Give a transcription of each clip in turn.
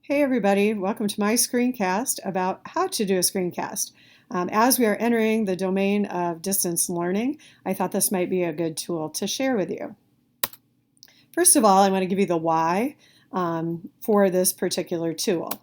Hey everybody, welcome to my screencast about how to do a screencast. As we are entering the domain of distance learning, I thought this might be a good tool to share with you. First of all, I want to give you the why for this particular tool.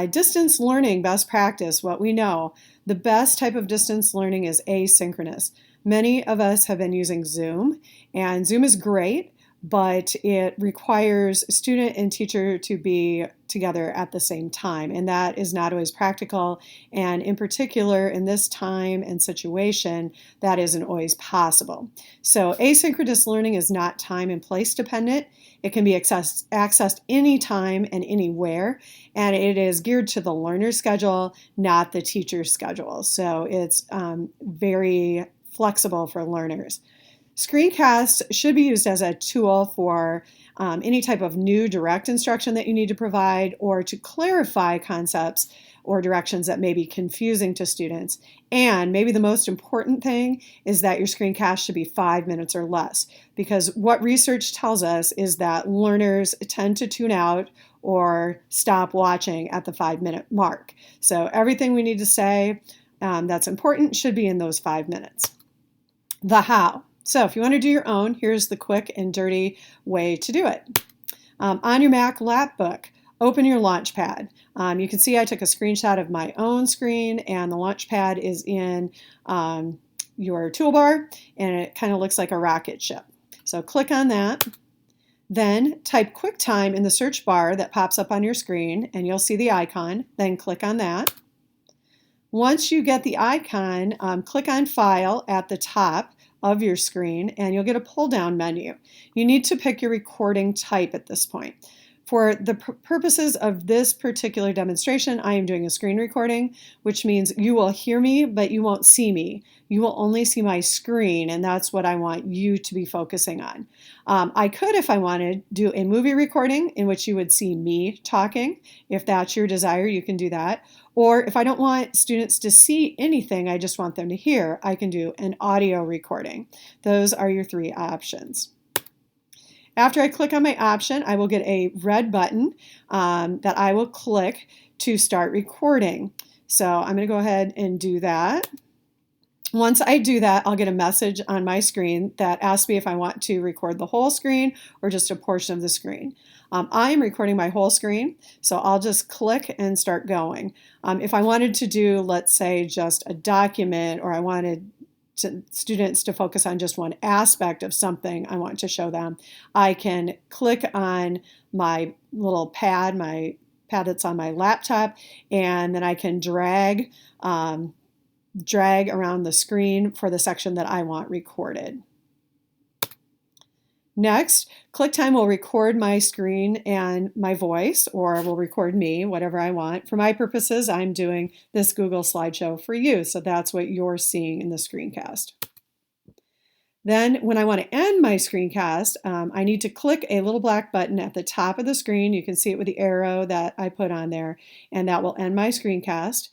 Distance learning best practice, what we know, the best type of distance learning is asynchronous. Many of us have been using Zoom, and Zoom is great, but it requires student and teacher to be together at the same time, and that is not always practical. And in particular, in this time and situation, that isn't always possible. So asynchronous learning is not time and place dependent. It can be accessed anytime and anywhere, and it is geared to the learner's schedule, not the teacher's schedule. So it's very flexible for learners. Screencasts should be used as a tool for any type of new direct instruction that you need to provide, or to clarify concepts or directions that may be confusing to students. And maybe the most important thing is that your screencast should be 5 minutes or less, because what research tells us is that learners tend to tune out or stop watching at the 5-minute mark. So everything we need to say that's important should be in those 5 minutes. The how. So if you want to do your own, here's the quick and dirty way to do it. On your Mac Lapbook, open your Launchpad. You can see I took a screenshot of my own screen, and the Launchpad is in your toolbar, and it kind of looks like a rocket ship. So click on that. Then type QuickTime in the search bar that pops up on your screen, and you'll see the icon. Then click on that. Once you get the icon, click on File at the top of your screen, and you'll get a pull-down menu. You need to pick your recording type at this point. For the purposes of this particular demonstration, I am doing a screen recording, which means you will hear me, but you won't see me. You will only see my screen, and that's what I want you to be focusing on. I could, if I wanted, do a movie recording in which you would see me talking. If that's your desire, you can do that. Or if I don't want students to see anything, I just want them to hear, I can do an audio recording. Those are your three options. After I click on my option, I will get a red button that I will click to start recording. So I'm going to go ahead and do that. Once I do that, I'll get a message on my screen that asks me if I want to record the whole screen or just a portion of the screen. I'm recording my whole screen, so I'll just click and start going. If I wanted to do, let's say, just a document, or I wanted students to focus on just one aspect of something I want to show them, I can click on my little pad, my pad that's on my laptop, and then I can drag around the screen for the section that I want recorded. Next, QuickTime will record my screen and my voice, or will record me, whatever I want. For my purposes, I'm doing this Google slideshow for you, so that's what you're seeing in the screencast. Then when I want to end my screencast, I need to click a little black button at the top of the screen. You can see it with the arrow that I put on there, and that will end my screencast.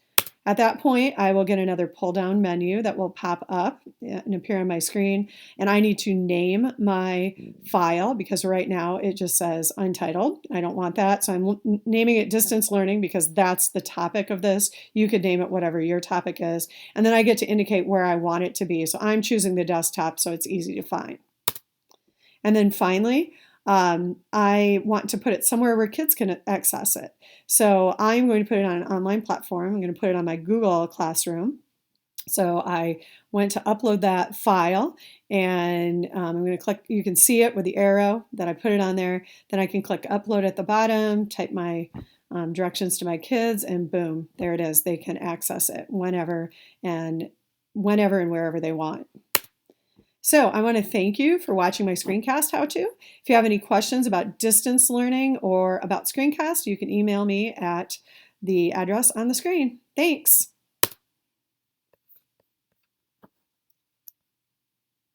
At that point, I will get another pull-down menu that will pop up and appear on my screen, and I need to name my file, because right now it just says untitled. I don't want that, so I'm naming it distance learning because that's the topic of this. You could name it whatever your topic is, and then I get to indicate where I want it to be. So I'm choosing the desktop so it's easy to find. And then finally, I want to put it somewhere where kids can access it. So I'm going to put it on an online platform. I'm going to put it on my Google Classroom. So I went to upload that file, and I'm going to click, you can see it with the arrow that I put it on there. Then I can click upload at the bottom, type my directions to my kids, and boom, there it is. They can access it whenever and wherever they want. So I want to thank you for watching my screencast how-to. If you have any questions about distance learning or about screencast, you can email me at the address on the screen. Thanks.